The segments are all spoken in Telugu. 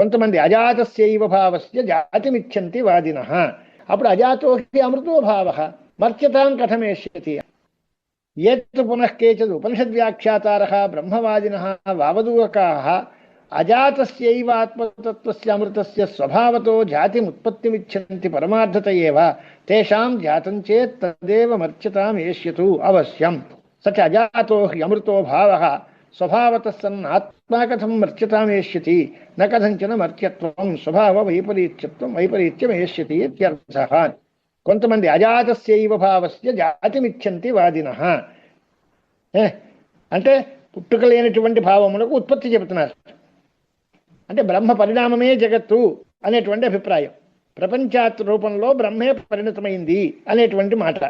కొంతమంది అజాతస్యైవ భావస్య జాతిమిచ్చంతి వాదినః. అప్పుడు అజాతో హి అమృతో భావః మర్త్యతాం కథమేష్యతి. ఏతు పునః కేచిద్ ఉపనిషద్వ్యాఖ్యాతారः బ్రహ్మవాదినः వావదూకాः అజాతస్యైవ ఆత్మతత్వస్య అమృతస్య స్వభావతో జాతిముత్పత్తిమిచ్చంతి పరమార్థత ఏవ తేషాం జాతం చేత్ తదేవ మర్త్యతాం ఏష్యతు అవశ్యం. స చ అజాతో హి అమృతో భావః స్వభావతః సన్ ఆత్మా కథం మర్త్యతాం ఏష్యతి న కథంచన మర్త్యత్వం స్వభావ వైపరీత్యం ఏష్యతి ఇత్యర్థః. కొంతమంది అజాతస్యైవ భావస్య జాతిమిచ్చంతి వాదినః, అంటే పుట్టుక లేనటువంటి భావములకు ఉత్పత్తి చెబుతున్నారు. అంటే బ్రహ్మ పరిణామమే జగత్తు అనేటువంటి అభిప్రాయం. ప్రపంచాత్ రూపంలో బ్రహ్మే పరిణతమైంది అనేటువంటి మాట.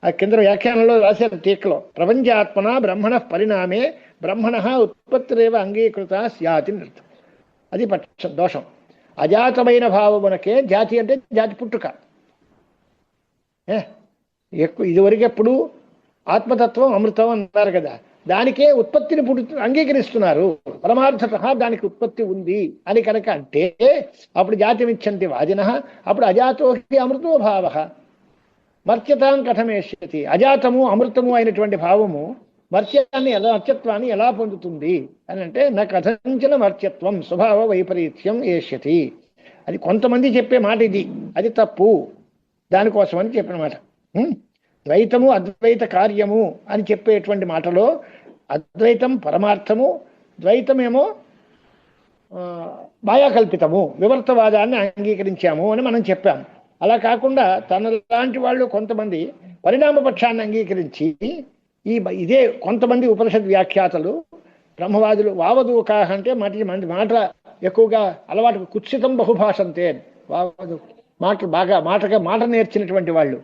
ఆ కింద వ్యాఖ్యానంలో రాశారు టీకలో, ప్రపంచాత్మన బ్రహ్మణ పరిణామే బ్రహ్మణ ఉత్పత్తిరేవ అంగీకృత స్యాతి. అది దోషం. అజాతమైన భావమునకే జాతి అంటే జాతి పుట్టుక. ఇదివరకు ఎప్పుడు ఆత్మతత్వం అమృతం అన్నారు కదా, దానికే ఉత్పత్తిని అంగీకరిస్తున్నారు. పరమార్థత దానికి ఉత్పత్తి ఉంది అని కనుక అంటే అప్పుడు జాతిమిచ్చంతి వాదినః. అప్పుడు అజాతో హి అమృతో భావః మర్త్యతాం కథమేష్యతి. అజాతము అమృతము అయినటువంటి భావము మర్త్యత్వాన్ని ఎలా పొందుతుంది అని అంటే నా కథంచన మర్త్యత్వం స్వభావ వైపరీత్యం ఏష్యతి. అది కొంతమంది చెప్పే మాట ఇది, అది తప్పు. దానికోసమని చెప్పిన మాట. ద్వైతము అద్వైత కార్యము అని చెప్పేటువంటి మాటలో అద్వైతం పరమార్థము, ద్వైతమేమో మాయాకల్పితము, వివర్తవాదాన్ని అంగీకరించాము అని మనం చెప్పాము. అలా కాకుండా తనలాంటి వాళ్ళు కొంతమంది పరిణామపక్షాన్ని అంగీకరించి ఇదే కొంతమంది ఉపనిషద్ వ్యాఖ్యాతలు బ్రహ్మవాదులు వావదూకాహ అంటే మాట ఎక్కువగా అలవాటు కుత్సితం బహుభాషంతే వావదు మాట నేర్చినటువంటి వాళ్ళు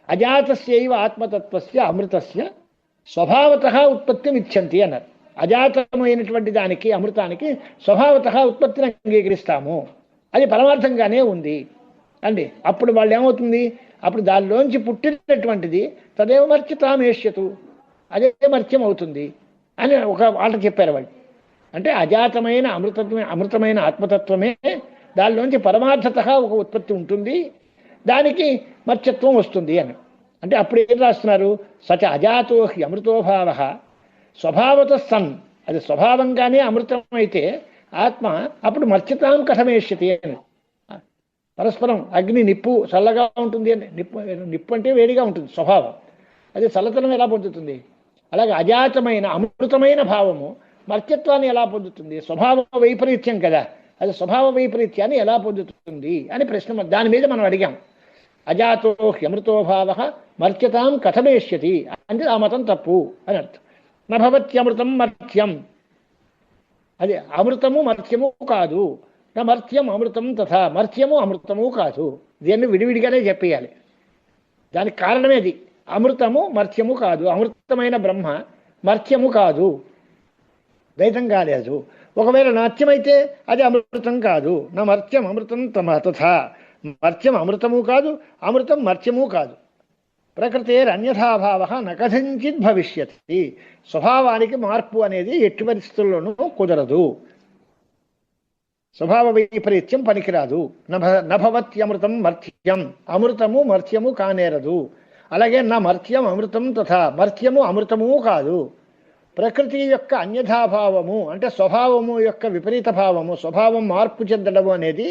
అజాతస్యైవ ఆత్మతత్వస్య అమృతస్య స్వభావతః ఉత్పత్తిమిచ్చంతి అన్నారు. అజాతమైనటువంటి దానికి అమృతానికి స్వభావతః ఉత్పత్తిని అంగీకరిస్తాము, అది పరమార్థంగానే ఉంది అండి. అప్పుడు వాళ్ళు ఏమవుతుంది, అప్పుడు దానిలోంచి పుట్టినటువంటిది తదేవ మర్త్యతామేష్యతు, అదే మర్త్యం అవుతుంది అని ఒక మాట చెప్పారు వాళ్ళు. అంటే అజాతమైన అమృతమైన ఆత్మతత్వమే, దానిలోంచి పరమార్థత ఒక ఉత్పత్తి ఉంటుంది, దానికి మర్త్యత్వం వస్తుంది అని. అంటే అప్పుడు ఏం రాస్తున్నారు, సచ అజాతో హి అమృతో భావః స్వభావత సన్, అది స్వభావంగానే అమృతం అయితే ఆత్మ అప్పుడు మర్త్యతాం కథమేష్యతి అని. పరస్పరం అగ్ని నిప్పు చల్లగా ఉంటుంది అని, నిప్పు అంటే వేడిగా ఉంటుంది స్వభావం, అది చల్లతనం ఎలా పొందుతుంది? అలాగే అజాతమైన అమృతమైన భావము మర్త్యత్వాన్ని ఎలా పొందుతుంది? స్వభావ వైపరీత్యం కదా, అది స్వభావ వైపరీత్యాన్ని ఎలా పొందుతుంది అని ప్రశ్న దాని మీద మనం అడిగాం. అజాతో హ్యమృతో భావః మర్త్యతాం కథమేష్యతి అంటే ఆ మతం తప్పు అని అర్థం. నభవత్యమృతం మర్త్యం, అది అమృతము మర్త్యము కాదు. నా మర్త్యం అమృతం తథా, మర్త్యము అమృతము కాదు. దీన్ని విడివిడిగానే చెప్పేయాలి. దానికి కారణమేది, అమృతము మర్త్యము కాదు, అమృతమైన బ్రహ్మ మర్త్యము కాదు, ద్వైతం కాలేదు. ఒకవేళ నాట్యమైతే అది అమృతం కాదు. నా మర్త్యం అమృతం తథా, మర్త్యం అమృతము కాదు, అమృతం మర్త్యము కాదు. ప్రకృతేరన్యథాభావ నకథంచిత్ భవిష్యతి, స్వభావానికి మార్పు అనేది ఎట్టి పరిస్థితుల్లోనూ కుదరదు, స్వభావ వైపరీత్యం పనికిరాదు. నభవత్యమృతం మర్త్యం, అమృతము మర్త్యము కానేరదు. అలాగే నా మర్త్యం అమృతం తథా, మర్త్యము అమృతము కాదు. ప్రకృతి యొక్క అన్యథాభావము అంటే స్వభావము యొక్క విపరీత భావము, స్వభావం మార్పు చెందడము అనేది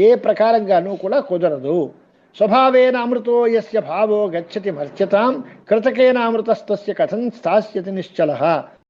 ఏ ప్రకారంగానూ కూడా కుదరదు. స్వభావేన అమృతో యస్య భావో గచ్చతి మర్త్యతాం కృతకేన అమృతస్తస్య కథం స్థాస్యతి నిశ్చలః.